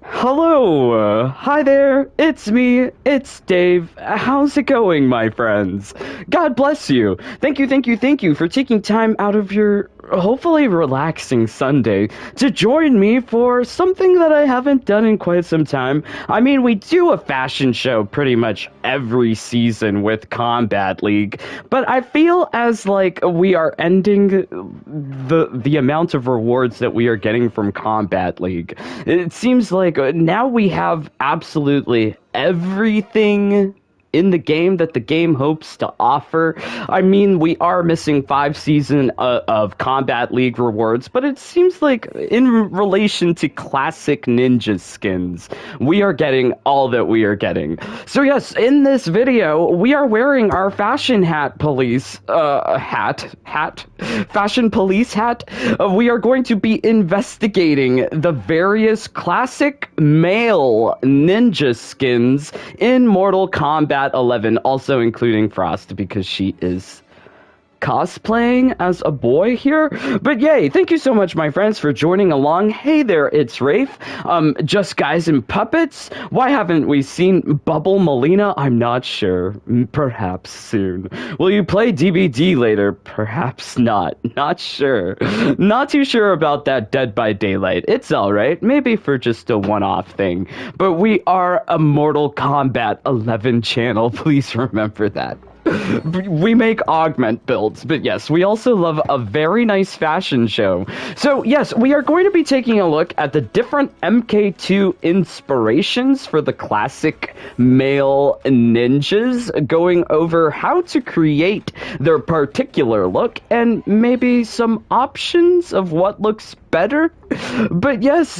Hello, hi there, it's Dave. How's it going, my friends? God bless you. Thank you for taking time out of your hopefully relaxing Sunday to join me for something that I haven't done in quite some time. I mean, we do a fashion show pretty much every season with Combat League, but I feel as like we are ending the amount of rewards that we are getting from Combat League. It seems like now we have absolutely everything in the game that the game hopes to offer. I mean, we are missing 5 seasons of Combat League rewards, but it seems like in relation to classic ninja skins, we are getting all that we are getting. So yes, in this video, we are wearing our fashion fashion police hat. We are going to be investigating the various classic male ninja skins in Mortal Kombat 11, also including Frost because she is cosplaying as a boy here. But yay, thank you so much, my friends, for joining along. Hey there, it's Rafe. Just Guys and Puppets. Why haven't we seen Bubble Molina? I'm not sure. Perhaps soon. Will you play DBD later? Perhaps not. Not sure. Not too sure about that Dead by Daylight. It's alright. Maybe for just a one-off thing. But we are a Mortal Kombat 11 channel. Please remember that. We make augment builds, but yes, we also love a very nice fashion show. So yes, we are going to be taking a look at the different MK2 inspirations for the classic male ninjas, going over how to create their particular look and maybe some options of what looks better. But yes,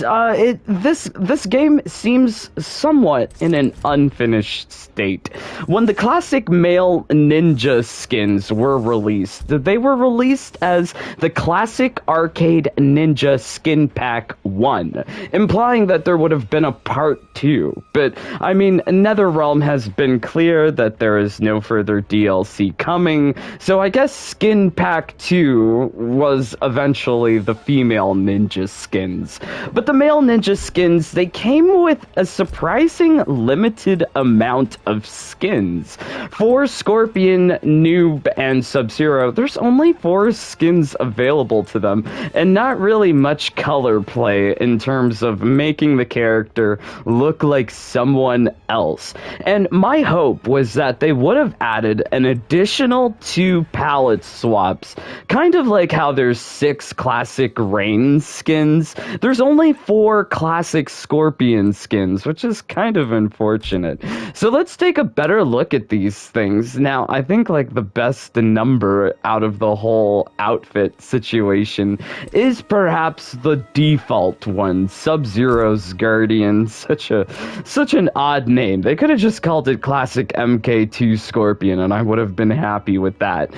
this game seems somewhat in an unfinished state. When the classic male ninja skins were released, they were released as the Classic Arcade Ninja Skin Pack 1, implying that there would have been a part 2. But, I mean, NetherRealm has been clear that there is no further DLC coming, so I guess Skin Pack 2 was eventually the female ninja skins. But the male ninja skins, they came with a surprising limited amount of skins. For Scorpion, Noob, and Sub-Zero, there's only 4 skins available to them, and not really much color play in terms of making the character look like someone else. And my hope was that they would have added an additional 2 palette swaps, kind of like how there's 6 classic Rain skins. There's only 4 classic Scorpion skins, which is kind of unfortunate. So let's take a better look at these things. Now, I think like the best number out of the whole outfit situation is perhaps the default one, Sub-Zero's Guardian. Such an odd name. They could have just called it Classic MK2 Scorpion, and I would have been happy with that.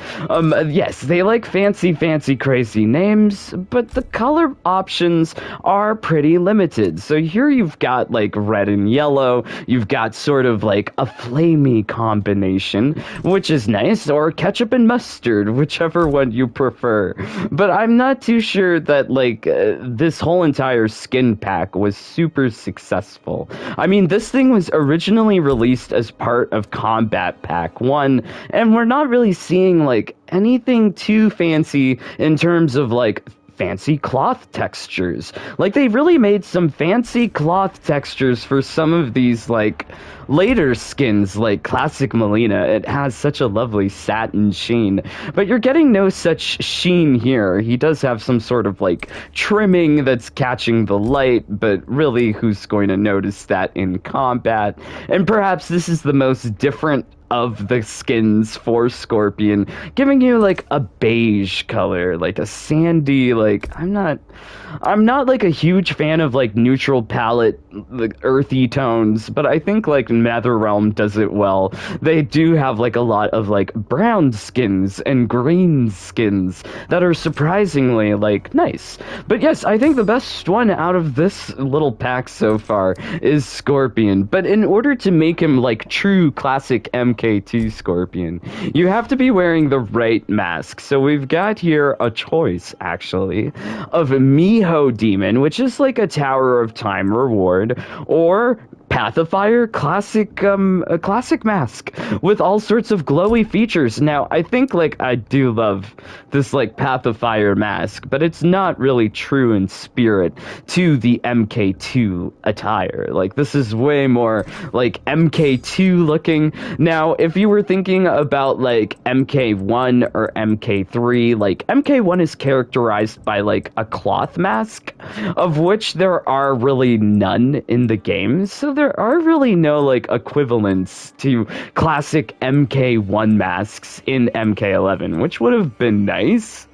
Yes, they like fancy, crazy names, but the color options are pretty limited. So here you've got like red and yellow, you've got sort of like a flamey combination, which is nice, or ketchup and mustard, whichever one you prefer. But I'm not too sure that like this whole entire skin pack was super successful. I mean, this thing was originally released as part of Combat Pack 1, and we're not really seeing like anything too fancy in terms of like fancy cloth textures. Like, they really made some fancy cloth textures for some of these, like, later skins, like Classic Molina. It has such a lovely satin sheen, but you're getting no such sheen here. He does have some sort of, like, trimming that's catching the light, but really, who's going to notice that in combat? And perhaps this is the most different of the skins for Scorpion, giving you like a beige color, like a sandy, like I'm not like a huge fan of like neutral palette, like earthy tones, but I think like NetherRealm does it well. They do have like a lot of like brown skins and green skins that are surprisingly like nice. But yes, I think the best one out of this little pack so far is Scorpion. But in order to make him like true classic MK MK2 Scorpion, you have to be wearing the right mask. So we've got here a choice, actually, of Miho Demon, which is like a Tower of Time reward, or Path of Fire a classic mask with all sorts of glowy features. Now, I think like I do love this like Path of Fire mask, but it's not really true in spirit to the MK2 attire. Like this is way more like MK2 looking. Now, if you were thinking about like MK1 or MK3, like MK1 is characterized by like a cloth mask, of which there are really none in the game. So there are really no like equivalents to classic MK1 masks in MK11, which would have been nice.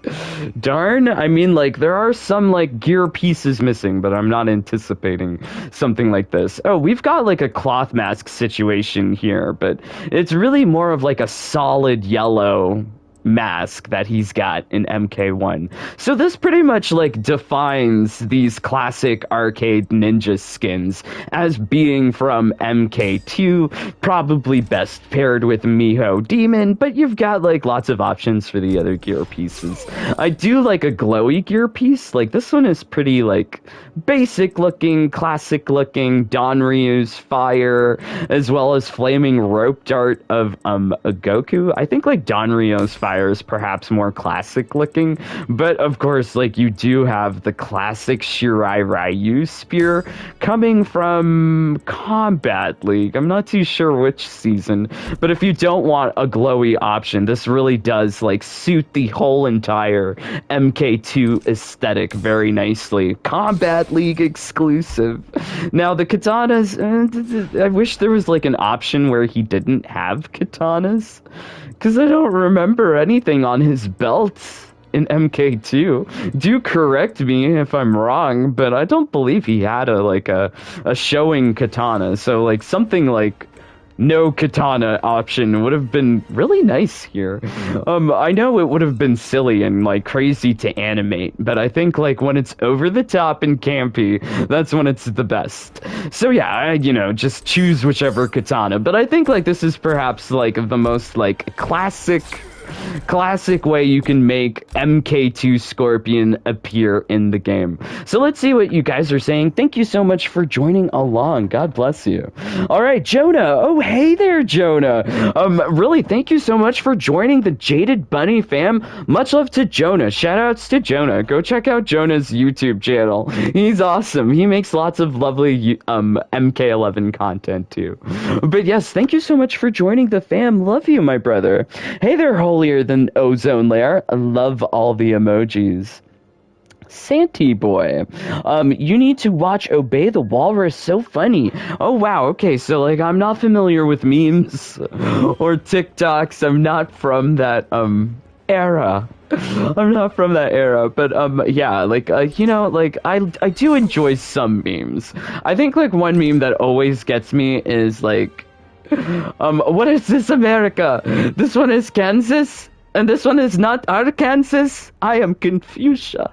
Darn, I mean, like there are some like gear pieces missing, but I'm not anticipating something like this. Oh, we've got like a cloth mask situation here, but it's really more of like a solid yellow mask that he's got in MK1. So this pretty much like defines these classic arcade ninja skins as being from MK2, probably best paired with Miho Demon, but you've got like lots of options for the other gear pieces. I do like a glowy gear piece. Like this one is pretty like basic looking, classic looking, Donryu's fire, as well as flaming rope dart of a Goku. I think like Donryu's fire is perhaps more classic looking, but of course like you do have the classic Shirai Ryu spear coming from Combat League. I'm not too sure which season, but if you don't want a glowy option, this really does like suit the whole entire MK2 aesthetic very nicely. Combat League exclusive. Now the katanas, I wish there was like an option where he didn't have katanas, because I don't remember anything on his belt in MK2. Do correct me if I'm wrong, but I don't believe he had a showing katana. So like something like no katana option would have been really nice here. I know it would have been silly and like crazy to animate, but I think like when it's over the top and campy, that's when it's the best. So yeah, just choose whichever katana. But I think like this is perhaps like the most like classic way you can make MK2 Scorpion appear in the game. So let's see what you guys are saying. Thank you so much for joining along. God bless you. All right, Jonah. Oh, hey there, Jonah. Really, thank you so much for joining the Jaded Bunny fam. Much love to Jonah. Shout outs to Jonah. Go check out Jonah's YouTube channel. He's awesome. He makes lots of lovely MK11 content too. But yes, thank you so much for joining the fam. Love you, my brother. Hey there, holier than ozone layer. I love all the emojis. Santy boy, you need to watch Obey the Walrus, so funny. Oh wow, okay, so like I'm not familiar with memes or TikToks. I'm not from that era. I'm not from that era, but yeah, like like I do enjoy some memes. I think like one meme that always gets me is like what is this, America? This one is Kansas, and this one is not Arkansas. I am Confucia.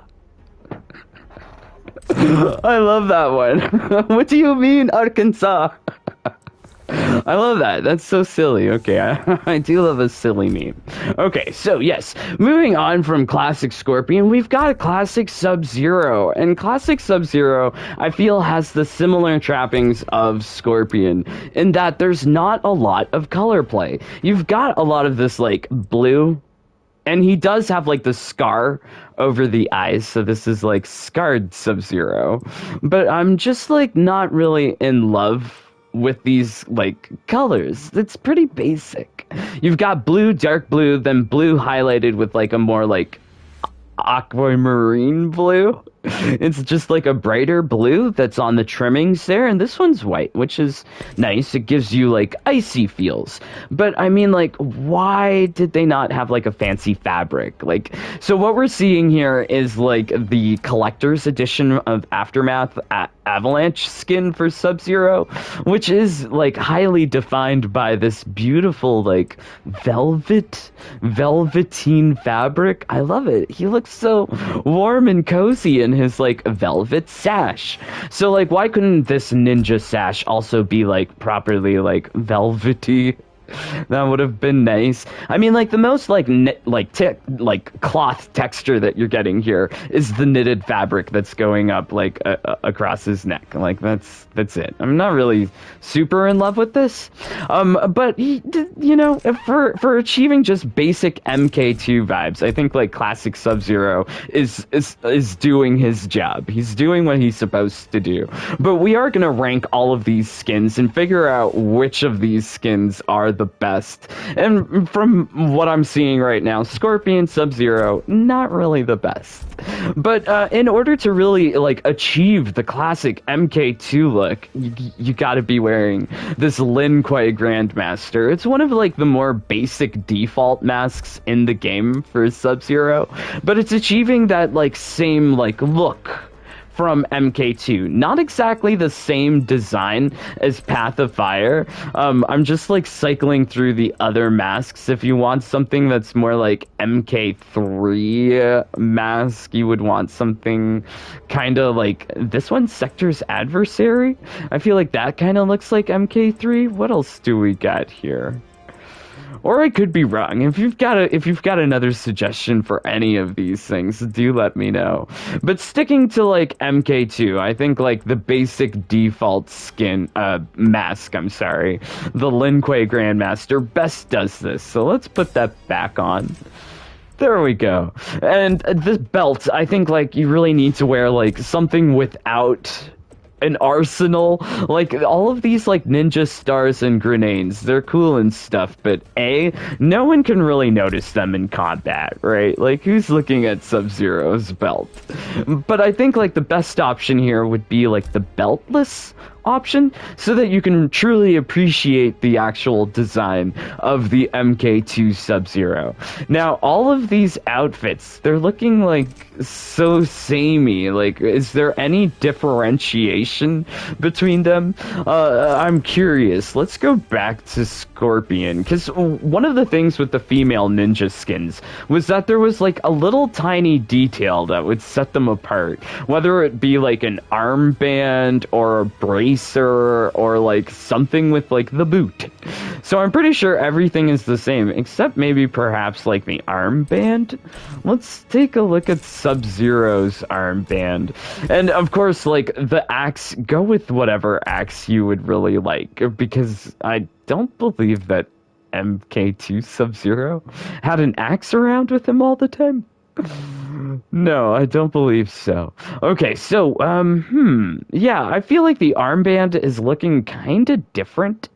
I love that one. What do you mean, Arkansas? I love that. That's so silly. Okay, I do love a silly meme. Okay, so yes, moving on from Classic Scorpion, we've got a Classic Sub-Zero. And Classic Sub-Zero, I feel, has the similar trappings of Scorpion, in that there's not a lot of color play. You've got a lot of this, like, blue, and he does have, like, the scar over the eyes, so this is, like, scarred Sub-Zero. But I'm just, like, not really in love with these like colors. It's pretty basic. You've got blue, dark blue, then blue highlighted with like a more like aquamarine blue. It's just like a brighter blue that's on the trimmings there, and this one's white, which is nice. It gives you like icy feels. But I mean, like, why did they not have like a fancy fabric? Like, so what we're seeing here is like the collector's edition of Aftermath Avalanche skin for Sub-Zero, which is like highly defined by this beautiful like velveteen fabric. I love it. He looks so warm and cozy in his like velvet sash. So like, why couldn't this ninja sash also be like properly like velvety? That would have been nice. I mean, like the most like like cloth texture that you're getting here is the knitted fabric that's going up like across his neck. Like that's it. I'm not really super in love with this. But you know, for achieving just basic MK2 vibes, I think like classic Sub-Zero is doing his job. He's doing what he's supposed to do. But we are gonna rank all of these skins and figure out which of these skins are the best. And from what I'm seeing right now, Scorpion, Sub-Zero, not really the best. But in order to really like achieve the classic MK2 look, you gotta be wearing this Lin Kuei Grandmaster. It's one of like the more basic default masks in the game for Sub-Zero, but it's achieving that like same like look from MK2. Not exactly the same design as Path of Fire. I'm just like cycling through the other masks. If you want something that's more like MK3 mask, you would want something kind of like this one, Sector's Adversary. I feel like that kind of looks like MK3. What else do we got here? Or I could be wrong. If you've got another suggestion for any of these things, do let me know. But sticking to like MK2, I think like the basic default skin mask, I'm sorry, the Lin Kuei Grandmaster best does this. So let's put that back on. There we go. And this belt, I think like you really need to wear like something without an arsenal. Like all of these like ninja stars and grenades, they're cool and stuff, but no one can really notice them in combat, right? Like who's looking at Sub-Zero's belt? But I think like the best option here would be like the beltless option, so that you can truly appreciate the actual design of the MK2 Sub-Zero. Now, all of these outfits, they're looking like so samey. Like, is there any differentiation between them? I'm curious. Let's go back to Scorpion, because one of the things with the female ninja skins was that there was like a little tiny detail that would set them apart, whether it be like an armband or a bracelet or like something with like the boot. So I'm pretty sure everything is the same, except maybe perhaps like the armband. Let's take a look at Sub-Zero's armband. And of course, like the axe, go with whatever axe you would really like, because I don't believe that MK2 Sub-Zero had an axe around with him all the time. No, I don't believe so. Okay, so, yeah, I feel like the armband is looking kind of different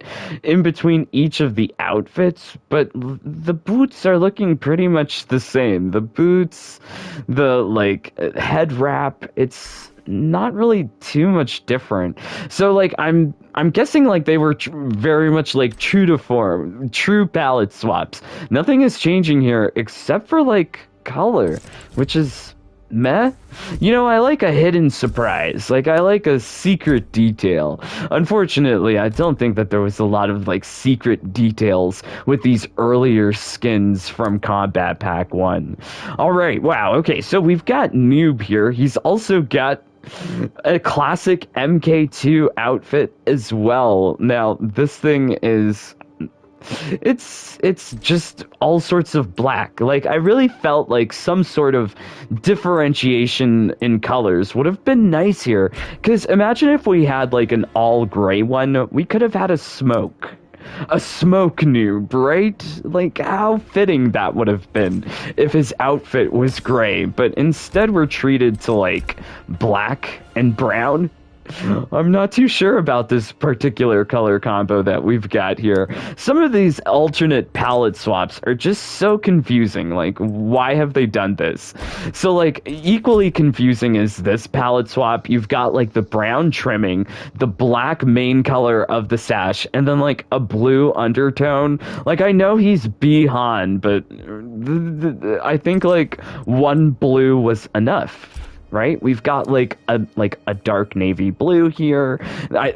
in between each of the outfits, but the boots are looking pretty much the same. The boots, the, like, head wrap, it's not really too much different. So, like, I'm guessing, like, they were very much, like, true to form, true palette swaps. Nothing is changing here except for, like, color, which is meh. You know, I like a hidden surprise. Like, I like a secret detail. Unfortunately, I don't think that there was a lot of, like, secret details with these earlier skins from Combat Pack 1. Alright, wow, okay, so we've got Noob here. He's also got a classic MK2 outfit as well. Now, this thing is... It's just all sorts of black. Like, I really felt like some sort of differentiation in colors would have been nice here. Because imagine if we had, like, an all-gray one. We could have had a smoke. A smoke Noob, right? Like, how fitting that would have been if his outfit was gray. But instead we're treated to, like, black and brown. I'm not too sure about this particular color combo that we've got here. Some of these alternate palette swaps are just so confusing. Like, why have they done this? So, like, equally confusing is this palette swap. You've got, like, the brown trimming, the black main color of the sash, and then, like, a blue undertone. Like, I know he's Bihan, but I think, like, one blue was enough. Right? We've got like a dark navy blue here.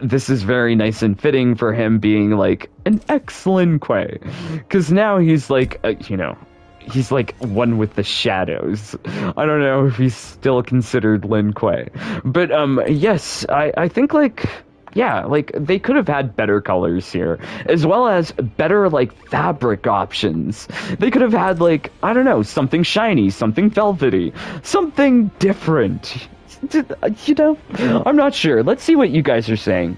This is very nice and fitting for him being like an ex-Lin Kuei. Because now he's like, you know, he's like one with the shadows. I don't know if he's still considered Lin Kuei. But yes, I think like yeah, like they could have had better colors here, as well as better like fabric options. They could have had like, I don't know, something shiny, something velvety, something different. You know, I'm not sure. Let's see what you guys are saying.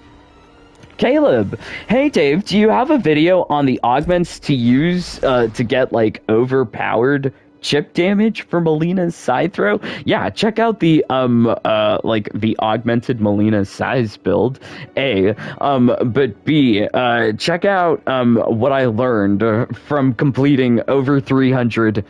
Caleb, hey Dave, do you have a video on the augments to use to get like overpowered chip damage for Melina's side throw? Yeah, check out the like the augmented Melina size build. A, but B, check out what I learned from completing over 300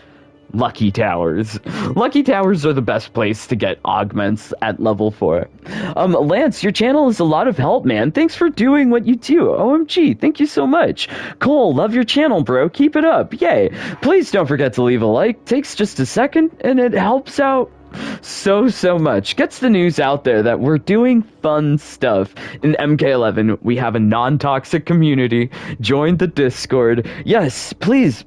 Lucky Towers. Lucky Towers are the best place to get augments at level 4. Lance, your channel is a lot of help, man. Thanks for doing what you do. OMG, thank you so much. Cole, love your channel, bro. Keep it up. Yay. Please don't forget to leave a like. Takes just a second, and it helps out so much. Gets the news out there that we're doing fun stuff in MK11. We have a non-toxic community. Join the Discord. Yes, please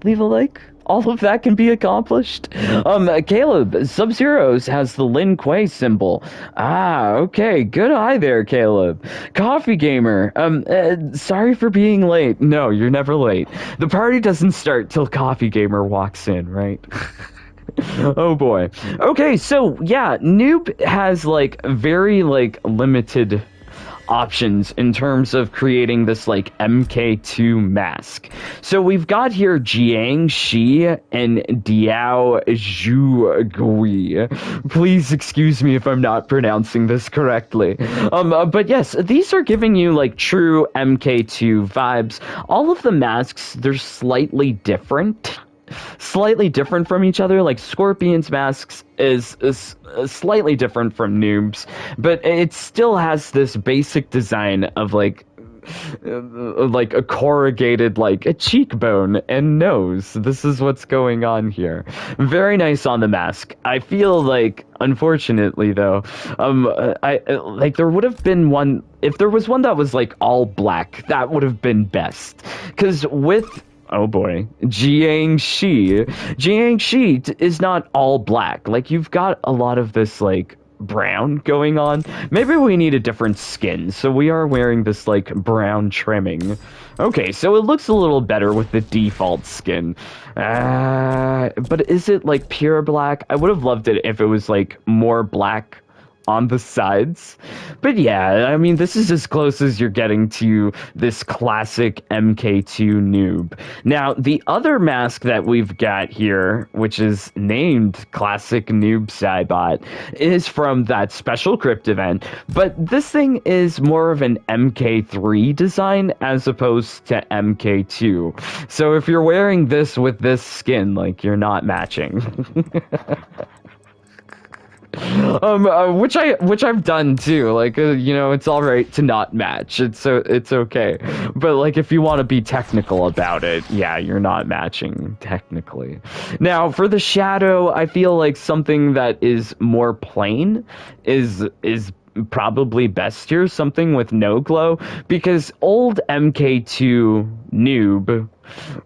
leave a like. All of that can be accomplished. Caleb, Sub-Zero's has the Lin Kuei symbol. Ah, okay. Good eye there, Caleb. Coffee Gamer, sorry for being late. No, you're never late. The party doesn't start till Coffee Gamer walks in, right? Oh boy. Okay, so yeah, Noob has like very like limited options in terms of creating this like MK2 mask. So we've got here Jiang Shi and Diao Zhu. Please excuse me if I'm not pronouncing this correctly. But yes, these are giving you like true MK2 vibes. All of the masks, they're slightly different from each other. Like Scorpion's masks is slightly different from Noob's, but it still has this basic design of like a corrugated like a cheekbone and nose. This is what's going on here. Very nice on the mask. I feel like, unfortunately though, I like there would have been one, if there was one that was like all black, that would have been best, because with oh boy, Jiang Shi is not all black. Like, you've got a lot of this, like, brown going on. Maybe we need a different skin, so we are wearing this, like, brown trimming. Okay, so it looks a little better with the default skin. But is it, like, pure black? I would have loved it if it was, like, more black on the sides. But yeah, I mean, this is as close as you're getting to this classic MK2 Noob. Now, the other mask that we've got here, which is named Classic Noob Saibot, is from that special crypt event, but this thing is more of an MK3 design as opposed to MK2. So if you're wearing this with this skin, like, you're not matching. Which I've done too. Like, you know, it's all right to not match. It's okay. But like, if you want to be technical about it, yeah, you're not matching technically. Now, for the shadow, I feel like something that is more plain is probably best here. Something with no glow, because old MK2 Noob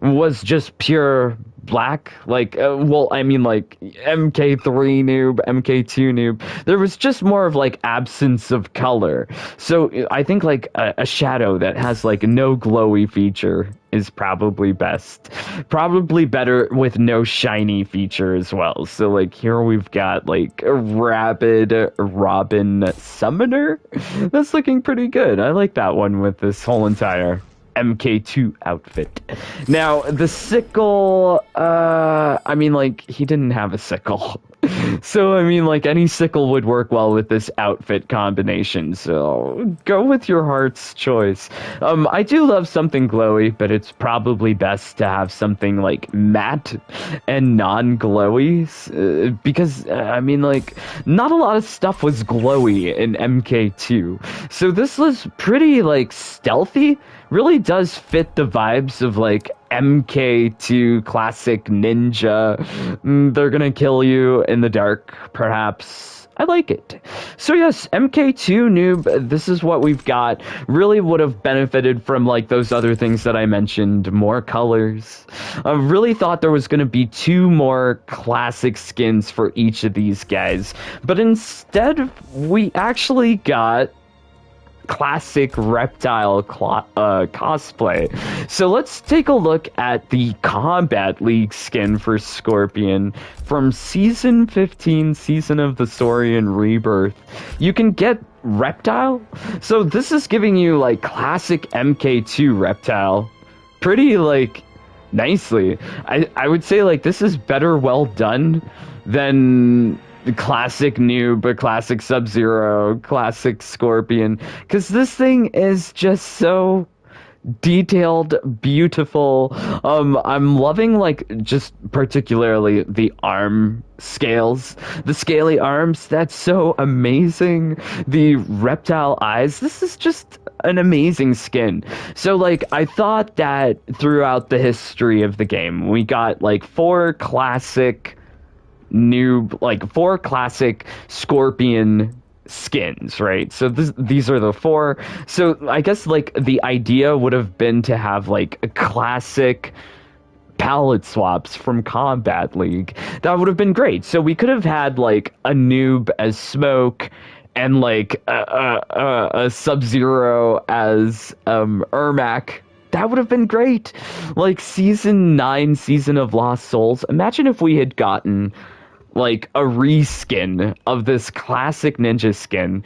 was just pure black. Like, well, I mean, like, MK3 Noob, MK2 Noob, there was just more of, like, absence of color. So I think, like, a shadow that has, like, no glowy feature is probably best. Probably better with no shiny feature as well. So, like, here we've got, like, a Rabid Robin Summoner. That's looking pretty good. I like that one with this whole entire MK2 outfit. Now, the sickle, I mean, like, he didn't have a sickle. So, I mean, like, any sickle would work well with this outfit combination, so go with your heart's choice. I do love something glowy, but it's probably best to have something, like, matte and non-glowy, because, I mean, like, not a lot of stuff was glowy in MK2. So this was pretty, like, stealthy. Really does fit the vibes of, like, MK2 classic ninja. They're gonna kill you in the dark, perhaps. I like it. So yes, MK2 Noob, this is what we've got. Really would have benefited from, like, those other things that I mentioned. More colors. I really thought there was gonna be 2 more classic skins for each of these guys. But instead, we actually got classic reptile cosplay. So let's take a look at the Combat League skin for Scorpion from Season 15, Season of the Saurian Rebirth. You can get reptile. So this is giving you like classic MK2 reptile. Pretty like nicely. I would say like this is better well done than the classic Noob, classic Sub-Zero, classic Scorpion, because this thing is just so detailed, beautiful. I'm loving like just particularly the arm scales, the scaly arms. That's so amazing. The reptile eyes. This is just an amazing skin. So like I thought that throughout the history of the game, we got like four classic Scorpion skins, right? So these are the four. So I guess like the idea would have been to have like a classic palette swaps from Combat League. That would have been great. So we could have had like a Noob as Smoke and like a Sub-Zero as Ermac. That would have been great. Like Season 9, Season of Lost Souls. Imagine if we had gotten like a reskin of this classic ninja skin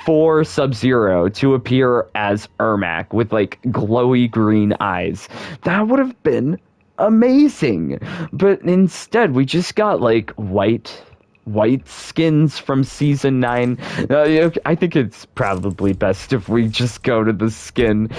for Sub-Zero to appear as Ermac with like glowy green eyes. That would have been amazing. But instead we just got like white skins from Season 9. I think it's probably best if we just go to the skin.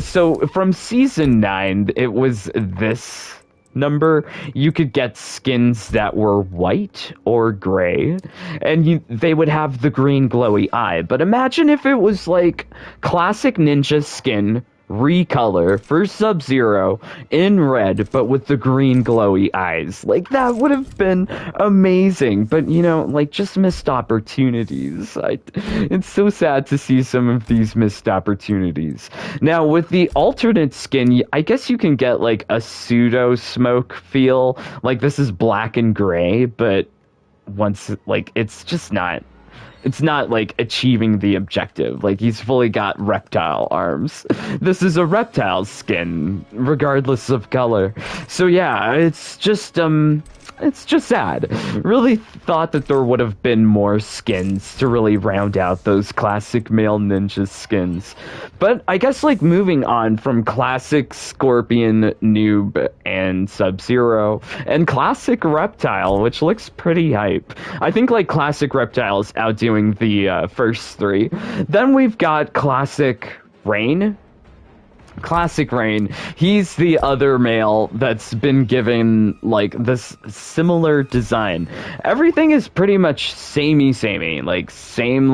So from Season 9, it was this number. You could get skins that were white or gray, and they would have the green glowy eye. But imagine if it was like classic ninja skin recolor for Sub-Zero in red, but with the green glowy eyes. Like, that would have been amazing. But, you know, like, just missed opportunities. It's so sad to see some of these missed opportunities. Now, with the alternate skin, I guess you can get, like, a pseudo-smoke feel. Like, this is black and gray, but once, like, it's just not... It's not, like, achieving the objective. Like, he's fully got reptile arms. This is a reptile skin, regardless of color. So, yeah, it's just sad. Really thought that there would have been more skins to really round out those classic male ninja skins. But I guess, like, moving on from classic Scorpion, Noob, and Sub-Zero, and classic Reptile, which looks pretty hype. I think, like, classic Reptile is outdoing the first three. Then we've got classic Rain. Classic Rain, he's the other male that's been given like this similar design. Everything is pretty much samey, like same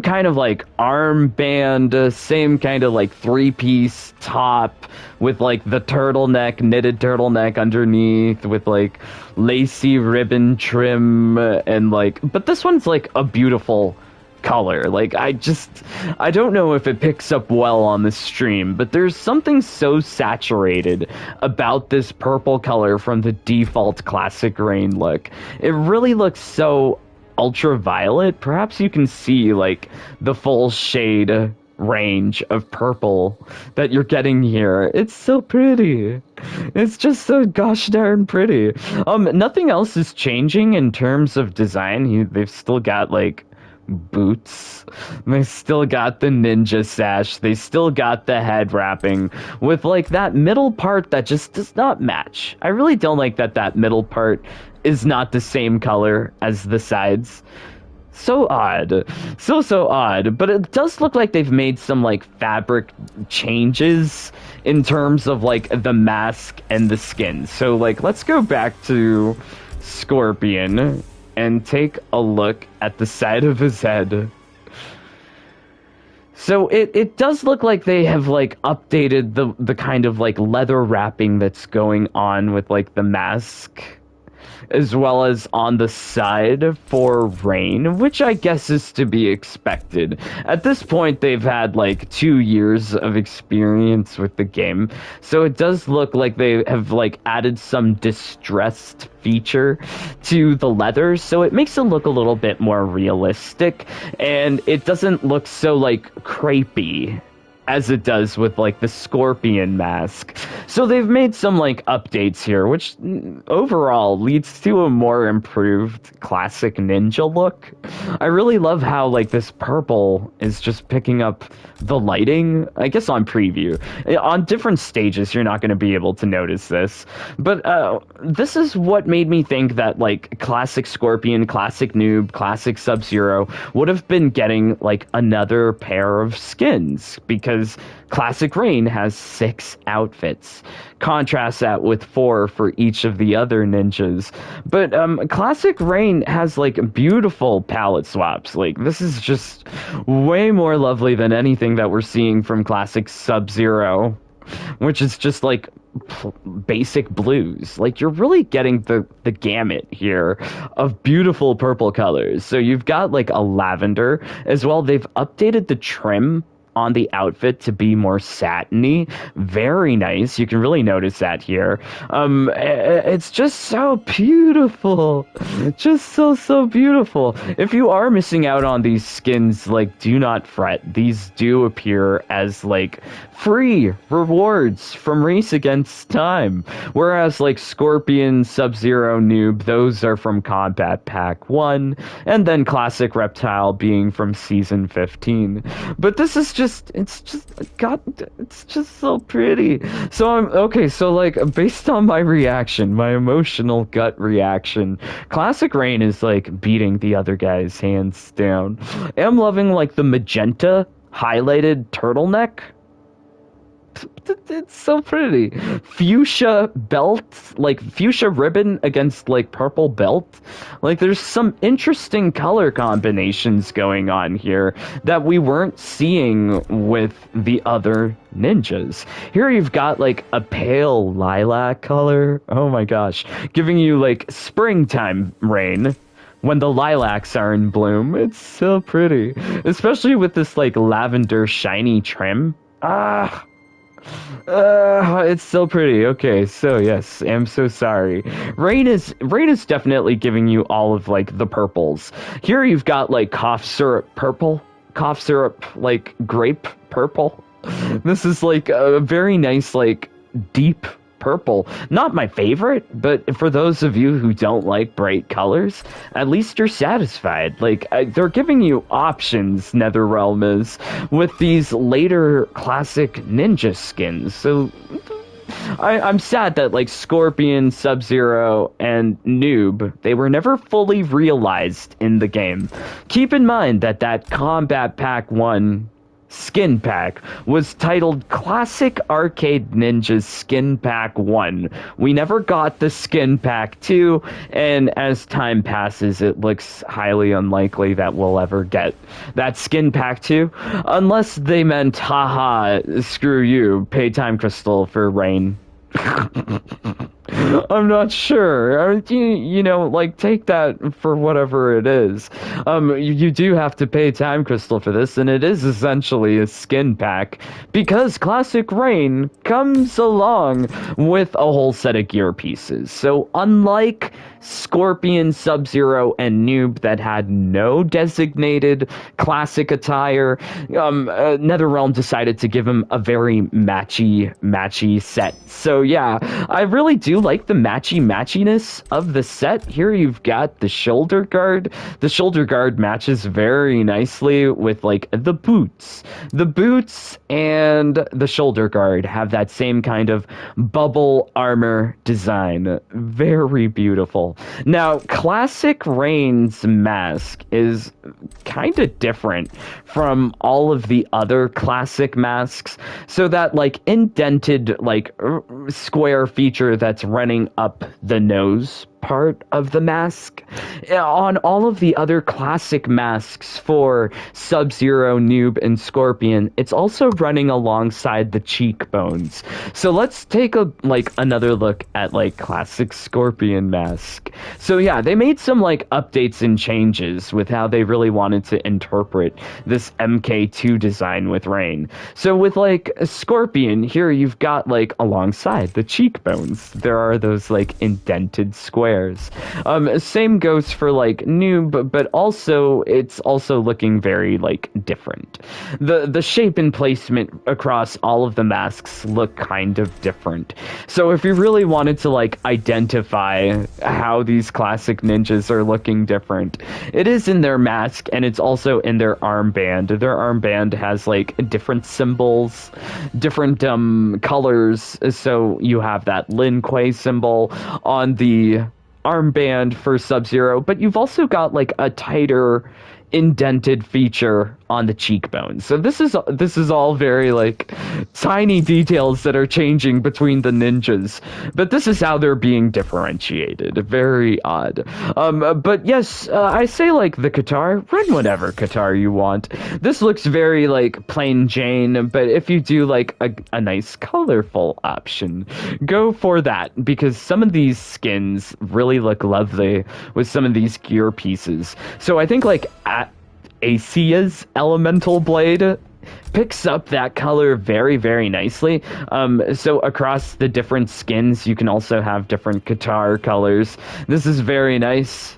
kind of like armband, same kind of like three-piece top with like the turtleneck, knitted turtleneck underneath with like lacy ribbon trim and like, but this one's like a beautiful color. Like, I don't know if it picks up well on the stream, but there's something so saturated about this purple color from the default classic Rain look. It really looks so ultraviolet. Perhaps you can see like the full shade range of purple that you're getting here. It's so pretty. It's just so gosh darn pretty. Nothing else is changing in terms of design. They've still got like boots. They still got the ninja sash. They still got the head wrapping with like that middle part that just does not match. I really don't like that middle part is not the same color as the sides. So odd. So odd. But it does look like they've made some like fabric changes in terms of like the mask and the skin. So like let's go back to Scorpion and take a look at the side of his head. So it does look like they have like updated the kind of like leather wrapping that's going on with like the mask. as well as on the side for Rain, which I guess is to be expected. At this point, they've had like 2 years of experience with the game, so it does look like they have like added some distressed feature to the leather, so it makes it look a little bit more realistic, and it doesn't look so like crepey as it does with like the scorpion mask. So they've made some like updates here, which overall leads to a more improved classic ninja look. I really love how like this purple is just picking up the lighting. I guess on preview, on different stages you're not going to be able to notice this, but this is what made me think that like classic Scorpion, classic Noob, classic Sub-Zero would have been getting like another pair of skins, because classic Rain has 6 outfits. Contrast that with 4 for each of the other ninjas. But classic Rain has like beautiful palette swaps. Like this is just way more lovely than anything that we're seeing from classic Sub-Zero, which is just like basic blues. Like you're really getting the gamut here of beautiful purple colors. So you've got like a lavender as well. They've updated the trim on the outfit to be more satiny. Very nice. You can really notice that here. It's just so beautiful. Just so beautiful. If you are missing out on these skins, like, do not fret. These do appear as like free rewards from Race Against Time. Whereas like Scorpion, Sub-Zero, Noob, those are from Combat Pack 1, and then Classic Reptile being from Season 15. But this is it's just so pretty. So so like based on my reaction, my emotional gut reaction, Classic Rain is like beating the other guys hands down. I'm loving like the magenta highlighted turtleneck. It's so pretty. Fuchsia belt, like fuchsia ribbon against like purple belt. Like there's some interesting color combinations going on here that we weren't seeing with the other ninjas. Here you've got like a pale lilac color. Oh my gosh. Giving you like springtime Rain when the lilacs are in bloom. It's so pretty. Especially with this like lavender shiny trim. It's so pretty. Okay, so yes, I'm so sorry. Rain is definitely giving you all of like the purples. Here you've got like cough syrup purple, cough syrup like grape purple. This is like a very nice like deep purple. Not my favorite, but for those of you who don't like bright colors, at least you're satisfied. Like they're giving you options, NetherRealm is, with these later classic ninja skins. So I'm sad that like Scorpion, Sub-Zero, and Noob, they were never fully realized in the game. Keep in mind that Combat Pack 1 skin pack was titled Classic Arcade Ninjas Skin Pack 1. We never got the Skin Pack 2, and as time passes, it looks highly unlikely that we'll ever get that Skin Pack 2, unless they meant, haha, screw you, pay time crystal for Rain. I'm not sure. You know, like, take that for whatever it is. You do have to pay time crystal for this, and it is essentially a skin pack, because Classic Rain comes along with a whole set of gear pieces. So unlike Scorpion, Sub-Zero, and Noob that had no designated classic attire, NetherRealm decided to give him a very matchy set. So yeah, I really do like the matchiness of the set. Here you've got the shoulder guard. The shoulder guard matches very nicely with like the boots. The boots and the shoulder guard have that same kind of bubble armor design. Very beautiful. Now, Classic Rain's mask is kind of different from all of the other classic masks. So that like indented like square feature that's running up the nose part of the mask. On all of the other classic masks for Sub-Zero, Noob, and Scorpion, it's also running alongside the cheekbones. So let's take another look at classic Scorpion mask. So yeah, they made some updates and changes with how they really wanted to interpret this MK2 design with Rain. So with Scorpion, here you've got alongside the cheekbones, there are those indented squares. Same goes for Noob, but also it's also looking very different. The shape and placement across all of the masks look kind of different. So if you really wanted to identify how these classic ninjas are looking different, it is in their mask and it's also in their armband. Their armband has different symbols, different colors. So you have that Lin Kuei symbol on the armband for Sub-Zero, but you've also got a tighter indented feature on the cheekbones. So this is all very tiny details that are changing between the ninjas, but this is how they're being differentiated. Very odd. But yes, I say the guitar, run whatever guitar you want. This looks very plain Jane, but if you do a nice colorful option, go for that, because some of these skins really look lovely with some of these gear pieces. So I think Asia's elemental blade picks up that color very, very nicely. So across the different skins, you can also have different guitar colors. This is very nice.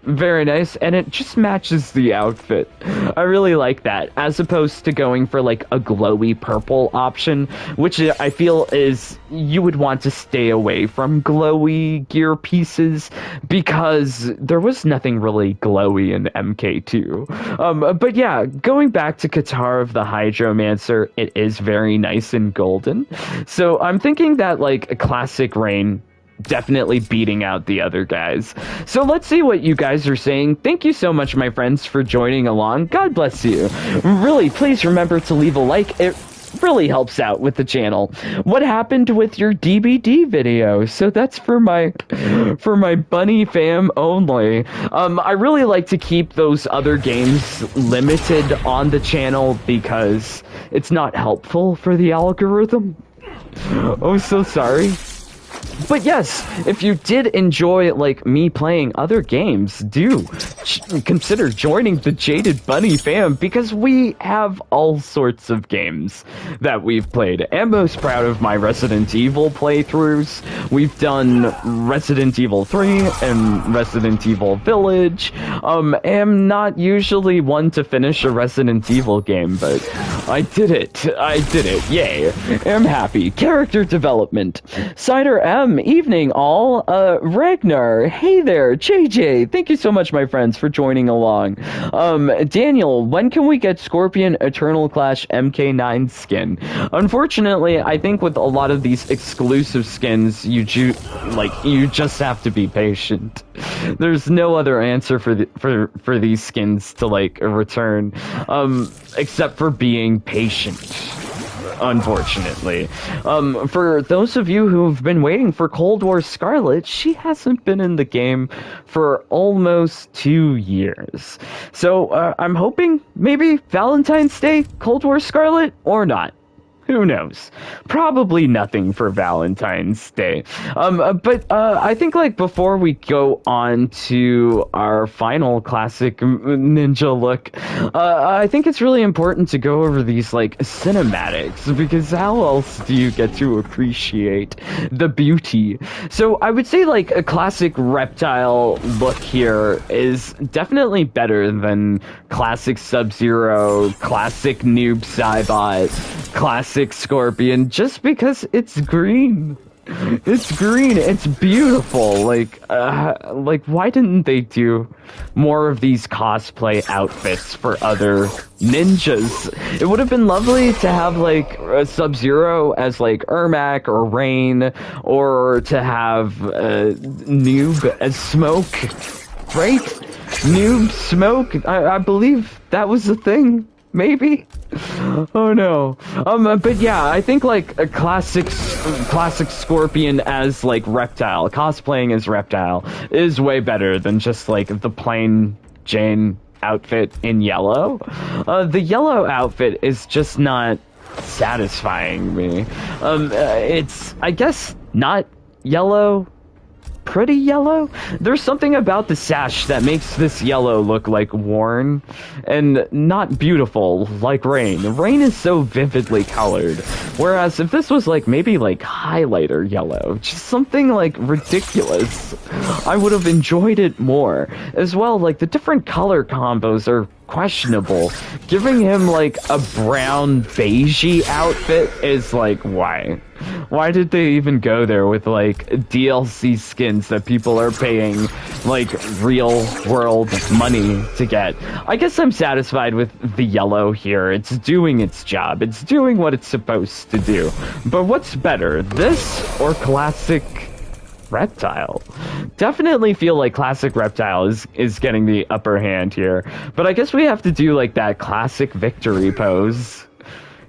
Very nice, and it just matches the outfit. I really like that, as opposed to going for a glowy purple option, which I feel is you would want to stay away from glowy gear pieces, because there was nothing really glowy in MK2. But yeah, going back to Guitar of the Hydromancer, it is very nice and golden. So I'm thinking that a classic Rain definitely beating out the other guys. So let's see what you guys are saying. Thank you so much, my friends, for joining along. God bless you. Really, please remember to leave a like. It really helps out with the channel. What happened with your DBD video? So that's for my bunny fam only. I really like to keep those other games limited on the channel because it's not helpful for the algorithm. Oh, so sorry. But yes, if you did enjoy me playing other games, do consider joining the Jaded Bunny fam, because we have all sorts of games that we've played. I'm most proud of my Resident Evil playthroughs. We've done Resident Evil 3 and Resident Evil Village. Am not usually one to finish a Resident Evil game, but I did it. Yay. I'm happy. Character development. Cider M, evening all. Ragnar, hey there. JJ, thank you so much, my friends, for joining along. Daniel, when can we get Scorpion Eternal Clash MK9 skin? Unfortunately, I think with a lot of these exclusive skins, you just have to be patient. There's no other answer for these skins to return, except for being patient. Unfortunately. For those of you who've been waiting for Cold War Scarlet, she hasn't been in the game for almost 2 years. So I'm hoping maybe Valentine's Day, Cold War Scarlet, or not. Who knows? Probably nothing for Valentine's Day. But I think before we go on to our final classic ninja look, I think it's really important to go over these cinematics, because how else do you get to appreciate the beauty? So I would say a classic reptile look here is definitely better than classic Sub-Zero, classic Noob Saibot, classic Scorpion, just because it's green. It's green. It's beautiful. Why didn't they do more of these cosplay outfits for other ninjas? It would have been lovely to have a Sub-Zero as Ermac or Rain, or to have Noob as Smoke, right? Noob, Smoke. I believe that was the thing. maybe. Oh no. But yeah, I think like a classic Scorpion as like Reptile, cosplaying as Reptile is way better than just like the plain Jane outfit in yellow. The yellow outfit is just not satisfying me. It's, I guess, not yellow, pretty yellow. There's something about the sash that makes this yellow look like worn and not beautiful like Rain. Rain is so vividly colored, whereas if this was like maybe like highlighter yellow, just something like ridiculous, I would have enjoyed it more. As well, like the different color combos are questionable. Giving him like a brown beigey outfit is like, why? Why did they even go there with like DLC skins that people are paying like real world money to get? I guess I'm satisfied with the yellow here. It's doing its job. It's doing what it's supposed to do. But what's better, this or classic Reptile? Definitely feel like classic Reptile is getting the upper hand here. But I guess we have to do like that classic victory pose.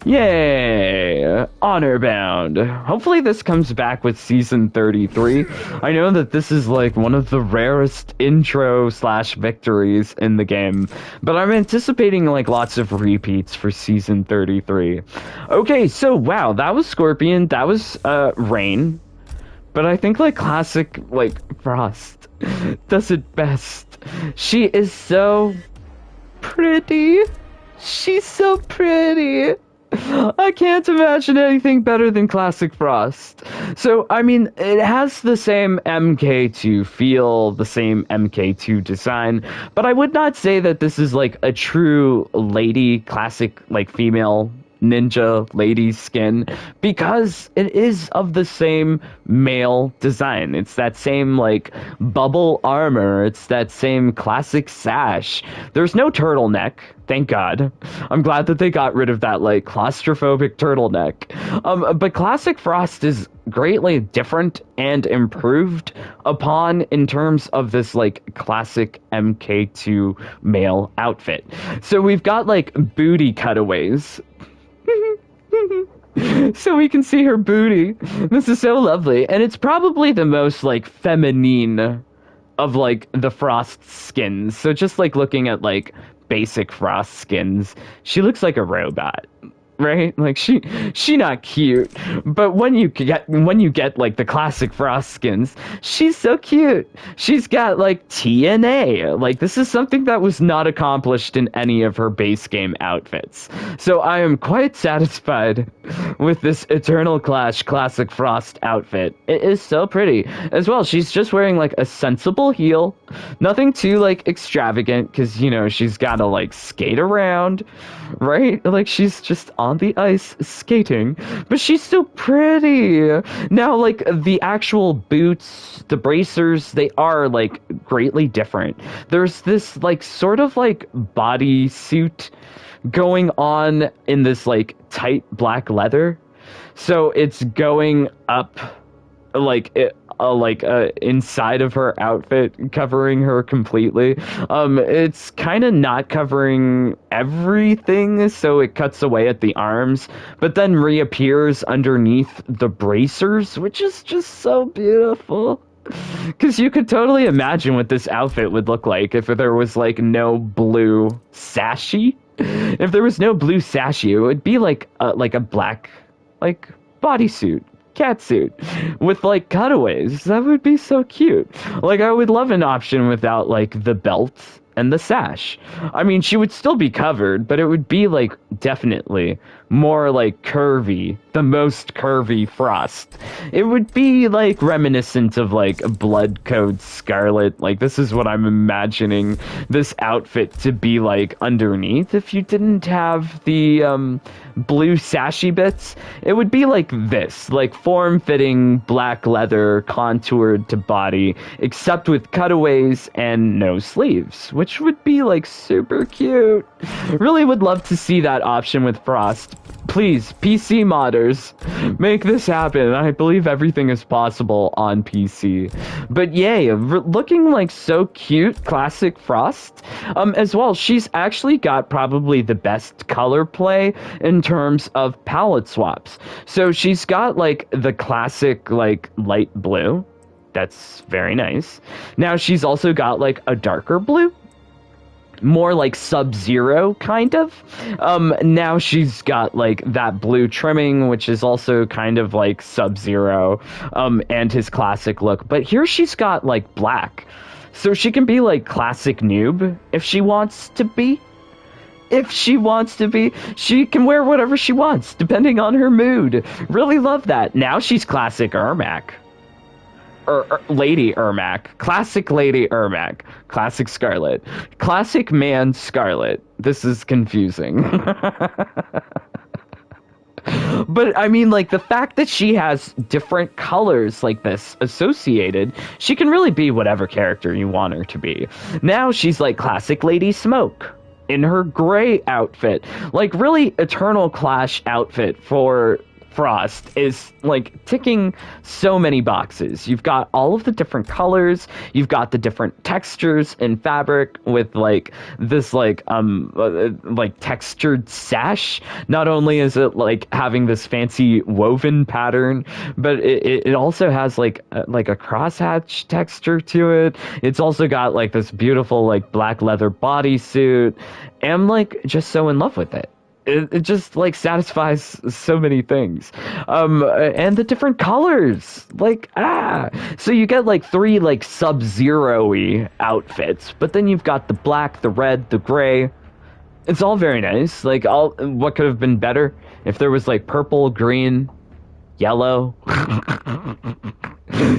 Yay! Honor bound. Hopefully this comes back with season 33. I know that this is like one of the rarest intro / victories in the game, but I'm anticipating like lots of repeats for season 33. Okay, so wow, that was Scorpion, that was Rain. But I think like classic like Frost does it best. She is so pretty. She's so pretty. I can't imagine anything better than classic Frost. So, I mean, it has the same MK2 feel, the same MK2 design, but I would not say that this is like a true lady, classic, like female ninja lady skin, because it is of the same male design. It's that same like bubble armor, it's that same classic sash. There's no turtleneck, thank God. I'm glad that they got rid of that like claustrophobic turtleneck. But classic Frost is greatly different and improved upon in terms of this like classic MK2 male outfit. So we've got like booty cutaways so we can see her booty. This is so lovely, and it's probably the most like feminine of like the Frost skins. So just like looking at like basic Frost skins, she looks like a robot, right? Like she not cute, but when you get like the classic Frost skins, she's so cute. She's got like TNA. Like this is something that was not accomplished in any of her base game outfits. So I am quite satisfied with this Eternal Clash classic Frost outfit. It is so pretty. As well, she's just wearing like a sensible heel. Nothing too like extravagant, because you know she's gotta like skate around, right? Like she's just on the ice skating, but she's so pretty. Now like the actual boots, the bracers, they are like greatly different. There's this like sort of like body suit going on in this like tight black leather, so it's going up like inside of her outfit, covering her completely. It's kind of not covering everything, so it cuts away at the arms, but then reappears underneath the bracers, which is just so beautiful. Because you could totally imagine what this outfit would look like if there was like no blue sashi. If there was no blue sashi, it would be like a black like bodysuit, catsuit with like cutaways. That would be so cute. Like I would love an option without like the belt and the sash. I mean, she would still be covered, but it would be like definitely more like curvy, the most curvy Frost. It would be like reminiscent of like Blood Code Scarlet. Like this is what I'm imagining this outfit to be like underneath if you didn't have the blue sashy bits. It would be like this, like form-fitting black leather contoured to body, except with cutaways and no sleeves, which which would be like super cute. Really would love to see that option with Frost. Please, PC modders, make this happen. I believe everything is possible on PC. But yay, looking like so cute, classic Frost. As well, she's actually got probably the best color play in terms of palette swaps. So she's got like the classic like light blue. That's very nice. Now she's also got like a darker blue. More like Sub-Zero, kind of. Now she's got like that blue trimming, which is also kind of like Sub-Zero, and his classic look. But here she's got like black. So she can be like classic Noob if she wants to be. If she wants to be, she can wear whatever she wants, depending on her mood. Really love that. Now she's classic Ermac. Lady Ermac. Classic Lady Ermac. Classic Scarlet. Classic Man Scarlet. This is confusing. But, I mean, like, the fact that she has different colors like this associated, she can really be whatever character you want her to be. Now she's like classic Lady Smoke in her gray outfit. Like, really Eternal Clash outfit for Frost is like ticking so many boxes. You've got all of the different colors, you've got the different textures in fabric with like this like textured sash. Not only is it like having this fancy woven pattern, but it also has like a crosshatch texture to it. It's also got like this beautiful like black leather bodysuit. And I'm like just so in love with it. It just like satisfies so many things, and the different colors, like so you get like 3 like Sub-Zero-y outfits, but then you've got the black, the red, the gray. It's all very nice. Like what could have been better if there was like purple, green, yellow.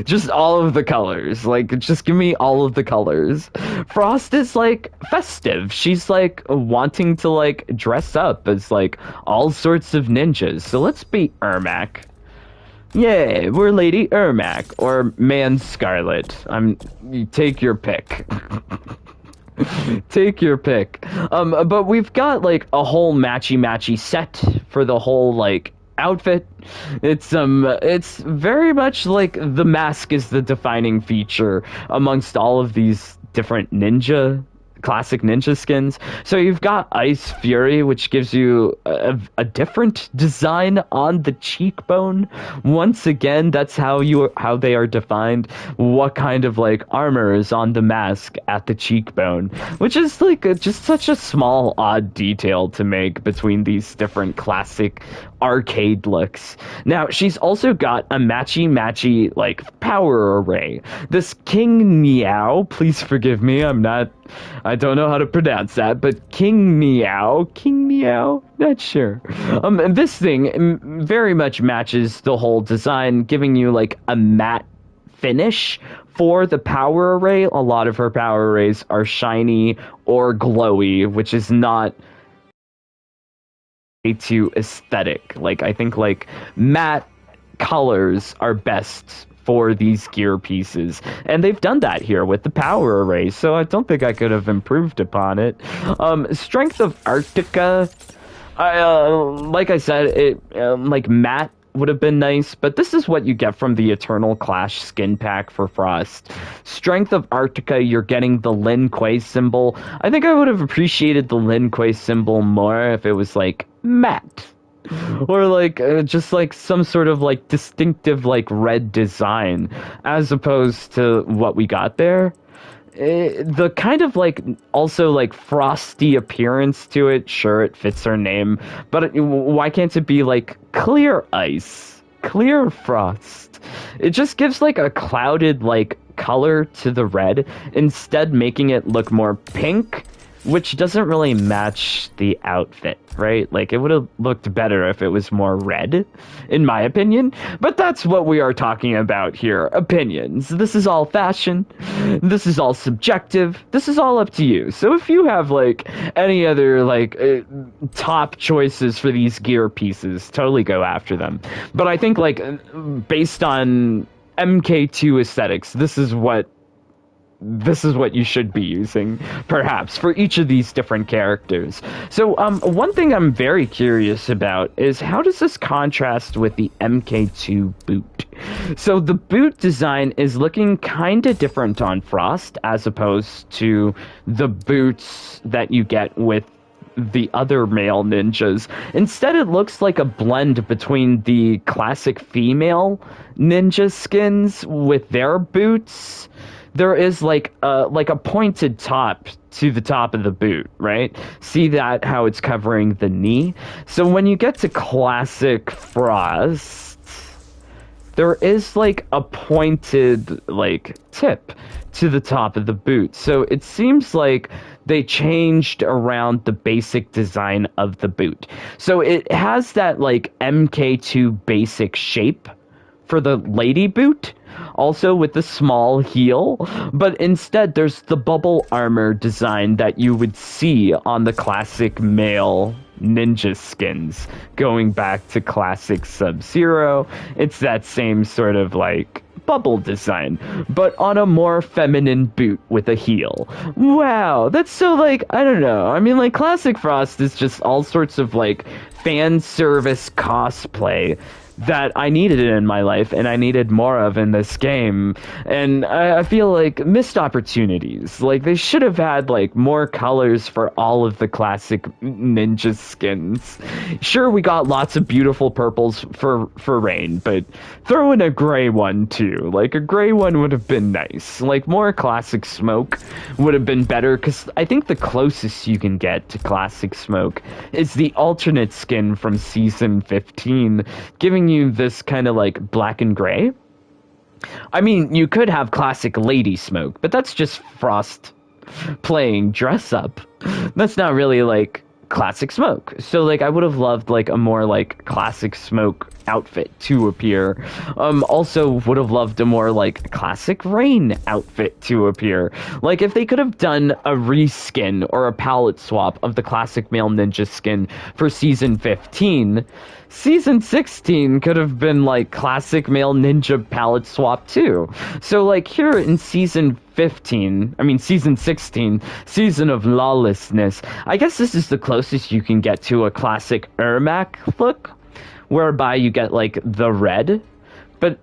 Just all of the colors. Like, just give me all of the colors. Frost is, like, festive. She's, like, wanting to, like, dress up as, like, all sorts of ninjas. So let's be Ermac. Yay, we're Lady Ermac, or Man Scarlet. You take your pick. Take your pick. But we've got, like, a whole matchy-matchy set for the whole, like, outfit. It's very much like the mask is the defining feature amongst all of these different classic ninja skins. So you've got Ice Fury, which gives you a different design on the cheekbone. Once again, that's how they are defined. What kind of like armor is on the mask at the cheekbone, which is like just such a small odd detail to make between these different classic arcade looks. Now she's also got a matchy like power array. This King Meow, please forgive me, I don't know how to pronounce that, but King Meow, not sure. And this thing very much matches the whole design, giving you like a matte finish for the power array. A lot of her power arrays are shiny or glowy, which is not to aesthetic. Like, I think like matte colors are best for these gear pieces, and they've done that here with the power array, so I don't think I could have improved upon it. Strength of Arctica, like I said, it like matte would have been nice, but this is what you get from the Eternal Clash skin pack for Frost. Strength of Arctica, you're getting the Lin Kuei symbol. I think I would have appreciated the Lin Kuei symbol more if it was like matte. Or like just like some sort of like distinctive like red design, as opposed to what we got there. The kind of like also like frosty appearance to it, sure, it fits her name, but why can't it be like clear ice, clear frost? It just gives like a clouded like color to the red, instead making it look more pink, which doesn't really match the outfit, right? Like, it would have looked better if it was more red, in my opinion. But that's what we are talking about here. Opinions. This is all fashion. This is all subjective. This is all up to you. So if you have, like, any other, like, top choices for these gear pieces, totally go after them. But I think, like, based on MK2 aesthetics, this is what this is what you should be using, perhaps, for each of these different characters. So, one thing I'm very curious about is how does this contrast with the MK2 boot? So, the boot design is looking kind of different on Frost as opposed to the boots that you get with the other male ninjas. Instead, it looks like a blend between the classic female ninja skins with their boots. There is like a pointed top to the top of the boot, right? See that, how it's covering the knee? So when you get to Classic Frost, there is like a pointed like tip to the top of the boot. So it seems like they changed around the basic design of the boot. So it has that like MK2 basic shape for the lady boot, also with the small heel, but instead there's the bubble armor design that you would see on the classic male ninja skins going back to classic Sub-Zero. It's that same sort of like bubble design, but on a more feminine boot with a heel. Wow, that's so like, I don't know. I mean, like, Classic Frost is just all sorts of like fan service cosplay that I needed in my life and I needed more of in this game. And I feel like missed opportunities. Like, they should have had like more colors for all of the classic ninja skins. Sure, we got lots of beautiful purples for Rain, but throw in a gray one too. Like, a gray one would have been nice. Like, more classic Smoke would have been better, because I think the closest you can get to classic Smoke is the alternate skin from season 15, giving you this kind of like black and gray. I mean, you could have classic Lady Smoke, but that's just Frost playing dress up. That's not really like classic Smoke. So like, I would have loved like a more like classic Smoke outfit to appear. Also would have loved a more like classic Rain outfit to appear. Like, if they could have done a reskin or a palette swap of the classic male ninja skin for season 15, season 16 could have been like classic male ninja palette swap too. So like, here in season 16, Season of Lawlessness, I guess this is the closest you can get to a classic Ermac look, whereby you get like the red, but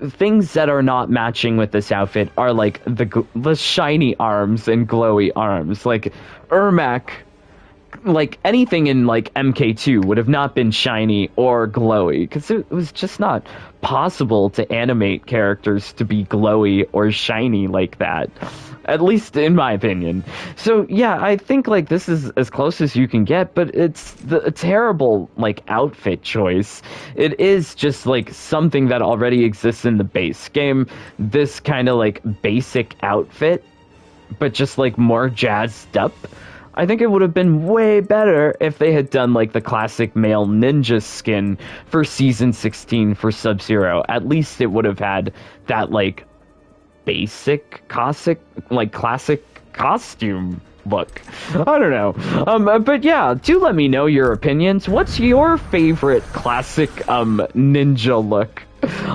things that are not matching with this outfit are like the shiny arms and glowy arms. Like, Ermac, like anything in like MK2 would have not been shiny or glowy, because it was just not possible to animate characters to be glowy or shiny like that, at least in my opinion. So yeah, I think like this is as close as you can get, but it's a terrible like outfit choice. It is just like something that already exists in the base game, this kind of like basic outfit, but just like more jazzed up. I think it would have been way better if they had done like the classic male ninja skin for season 16 for Sub-Zero. At least it would have had that like basic classic costume look. I don't know. But yeah, do let me know your opinions. What's your favorite classic ninja look?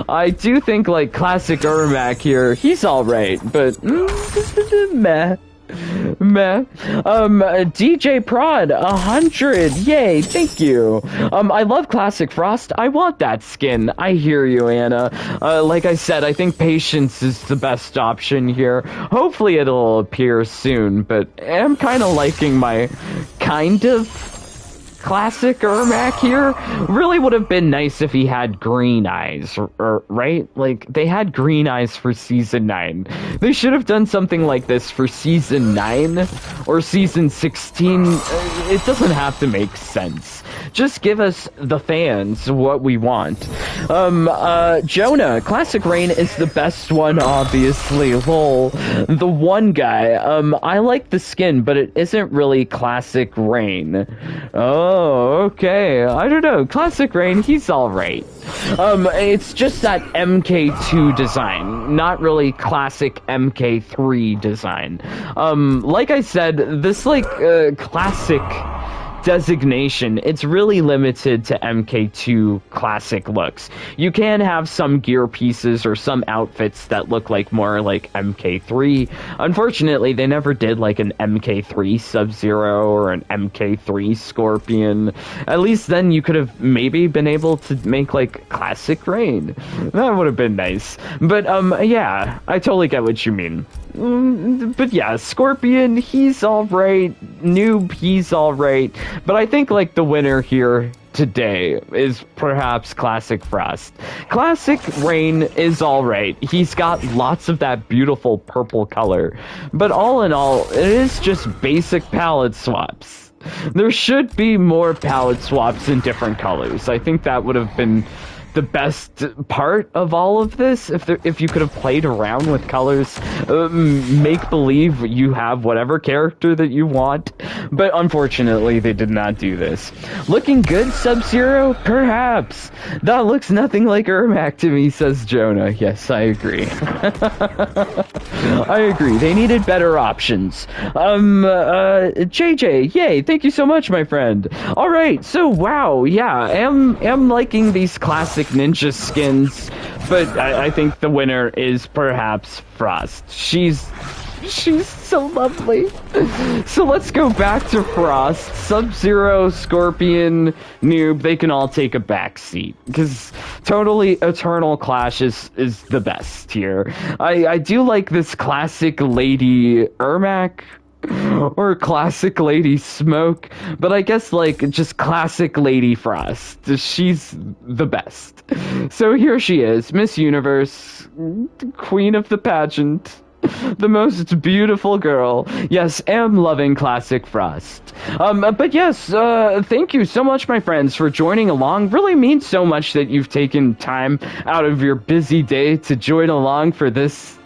I do think like classic Ermac here, he's alright, but meh. DJ Prod 100, yay, thank you. I love Classic Frost. I want that skin. I hear you, Anna. Like I said, I think patience is the best option here. Hopefully it'll appear soon, but I'm kind of liking my kind of classic Ermac here. Really would have been nice if he had green eyes, or right? Like, they had green eyes for season 9. They should have done something like this for season 9 or season 16. It doesn't have to make sense. Just give us, the fans, what we want. Jonah, Classic Rain is the best one, obviously. Lol. The one guy. I like the skin, but it isn't really Classic Rain. Oh, okay. I don't know. Classic Rain, he's alright. It's just that MK2 design, not really classic MK3 design. Like I said, this, like, classic designation, it's really limited to MK2 classic looks. You can have some gear pieces or some outfits that look like more like MK3. Unfortunately, they never did like an MK3 Sub-Zero or an MK3 Scorpion. At least then you could have maybe been able to make like classic Rain. That would have been nice. But yeah, I totally get what you mean. But yeah, Scorpion, he's alright. Noob, he's alright. But I think like the winner here today is perhaps Classic Frost. Classic Rain is alright. He's got lots of that beautiful purple color. But all in all, it is just basic palette swaps. There should be more palette swaps in different colors. I think that would have been the best part of all of this, if you could have played around with colors, make believe you have whatever character that you want, but unfortunately they did not do this. Looking good, Sub-Zero? Perhaps. That looks nothing like Ermac to me, says Jonah. Yes, I agree. I agree. They needed better options. JJ, yay, thank you so much, my friend. Alright, so wow, yeah, I'm liking these classic ninja skins, but I think the winner is perhaps Frost. She's so lovely. So let's go back to Frost. Sub-Zero, Scorpion, Noob, they can all take a back seat, because totally Eternal Clash is the best here. I do like this classic Lady Ermac, or classic Lady Smoke, but I guess like just classic Lady Frost. She's the best. So here she is, Miss Universe, Queen of the pageant. The most beautiful girl. Yes, am loving Classic Frost. But yes, thank you so much, my friends, for joining along. Really means so much that you've taken time out of your busy day to join along for this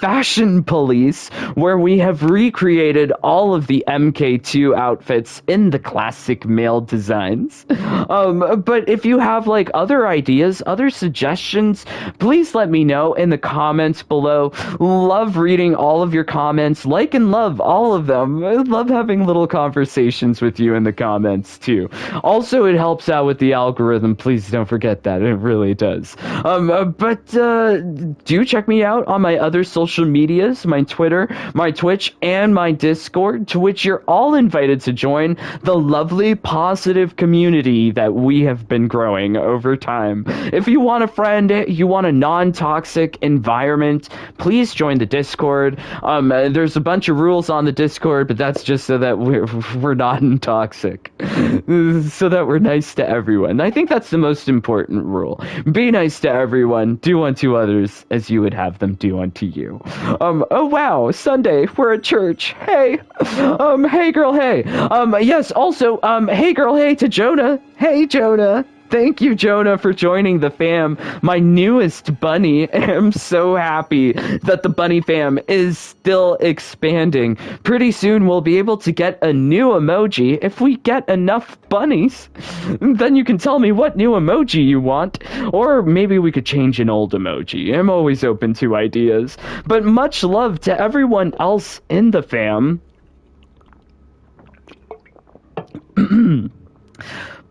Fashion Police, where we have recreated all of the MK2 outfits in the classic male designs. But if you have like other ideas, other suggestions, please let me know in the comments below. Love reading all of your comments, like and love all of them. I love having little conversations with you in the comments too. Also, it helps out with the algorithm. Please don't forget that. It really does. But do check me out on my other social medias, my Twitter, my Twitch, and my Discord, to which you're all invited to join the lovely, positive community that we have been growing over time. If you want a friend, you want a non-toxic environment, please join the Discord. There's a bunch of rules on the Discord, but that's just so that we're not toxic, so that we're nice to everyone. I think that's the most important rule. Be nice to everyone. Do unto others as you would have them do unto you. Oh wow, Sunday, we're at church. Hey, hey girl, hey. Yes. Also, hey girl, hey to Jonah. Hey Jonah. Thank you, Jonah, for joining the fam, my newest bunny. I'm so happy that the bunny fam is still expanding. Pretty soon we'll be able to get a new emoji if we get enough bunnies. Then you can tell me what new emoji you want, or maybe we could change an old emoji. I'm always open to ideas. But much love to everyone else in the fam.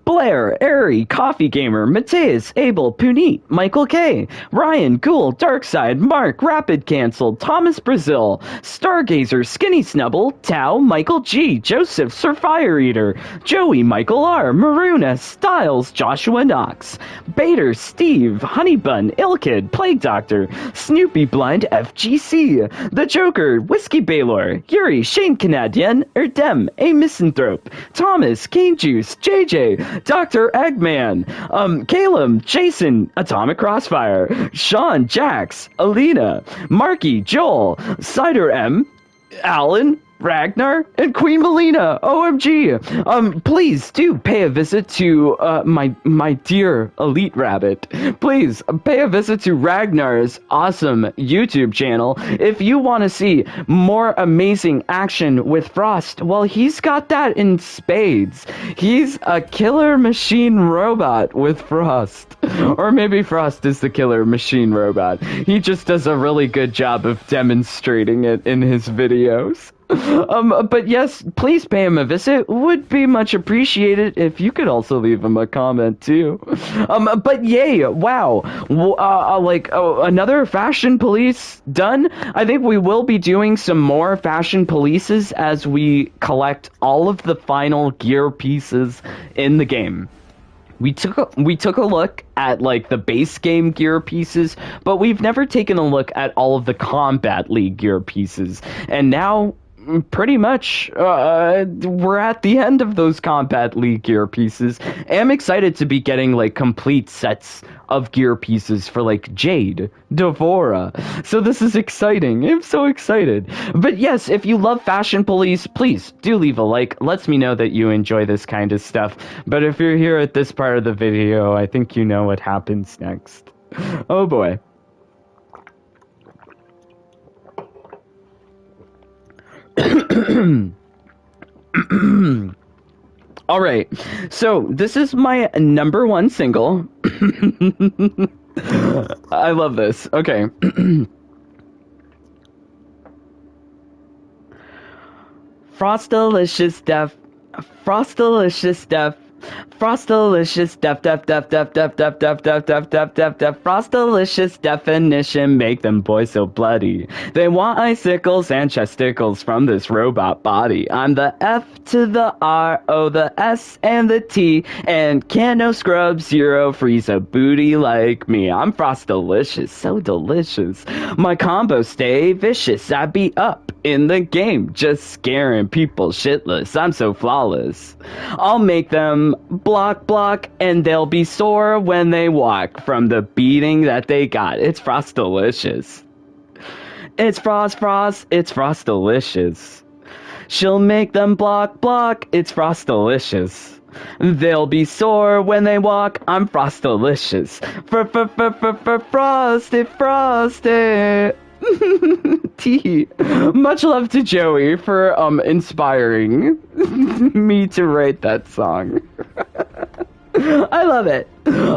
Blair, Airy, Coffee Gamer, Mateus, Abel, Puneet, Michael K, Ryan, Ghoul, Darkside, Mark, Rapid Cancelled, Thomas Brazil, Stargazer, Skinny Snubble, Tao, Michael G, Joseph, Sir Fire Eater, Joey, Michael R, Maruna, Styles, Joshua Knox, Bader, Steve, Honeybun, Ilkid, Plague Doctor, Snoopy Blind, FGC, The Joker, Whiskey Baylor, Yuri, Shane Canadian, Erdem, A Misanthrope, Thomas, Cane Juice, JJ, Dr. Eggman, Caleb, Jason, Atomic Crossfire, Sean, Jax, Alina, Marky, Joel, Cider M, Alan, Ragnar, and Queen Melina. OMG. Please do pay a visit to my dear Elite Rabbit. Please pay a visit to Ragnar's awesome YouTube channel if you want to see more amazing action with Frost. Well, he's got that in spades. He's a killer machine robot with Frost. Or maybe Frost is the killer machine robot. He just does a really good job of demonstrating it in his videos. But yes, please pay him a visit. Would be much appreciated if you could also leave him a comment too. But yay, wow, another fashion police done. I think we will be doing some more fashion polices as we collect all of the final gear pieces in the game. We took a look at like the base game gear pieces, but we've never taken a look at all of the Combat League gear pieces. And now pretty much we're at the end of those Combat League gear pieces. I'm excited to be getting like complete sets of gear pieces for like Jade, Devora. So this is exciting. I'm so excited. But yes, if you love Fashion Police, please do leave a like. Lets me know that you enjoy this kind of stuff. But if you're here at this part of the video, I think you know what happens next. Oh boy. All right, so this is my number one single. I love this. Okay. Frostalicious Def. Frostalicious Def. Frostalicious def. Frostalicious definition make them boys so bloody. They want icicles and chesticles from this robot body. I'm the F to the R, O, the S, and the T, and can no scrub zero freeze a booty like me. I'm Frostalicious, so delicious. My combos stay vicious. I be up in the game, just scaring people shitless. I'm so flawless. I'll make them block, and they'll be sore when they walk from the beating that they got. It's Frostalicious. It's Frost, it's Frostalicious. She'll make them block, it's Frostalicious. They'll be sore when they walk. I'm Frostalicious. Frosted. T. Much love to Joey for inspiring me to write that song. I love it.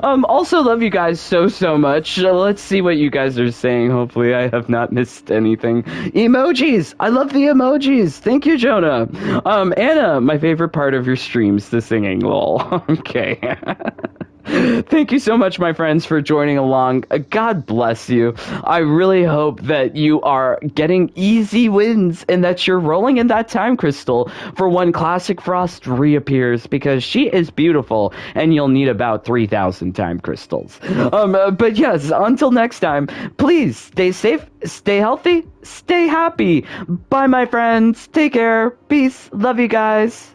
Also love you guys so much. Let's see what you guys are saying. Hopefully I have not missed anything. Emojis! I love the emojis! Thank you, Jonah. Anna, my favorite part of your streams, the singing, lol. Okay. Thank you so much, my friends, for joining along. God bless you. I really hope that you are getting easy wins and that you're rolling in that time crystal for when Classic Frost reappears, because she is beautiful and you'll need about 3,000 time crystals. But yes, until next time, please stay safe, stay healthy, stay happy. Bye, my friends. Take care. Peace. Love you guys.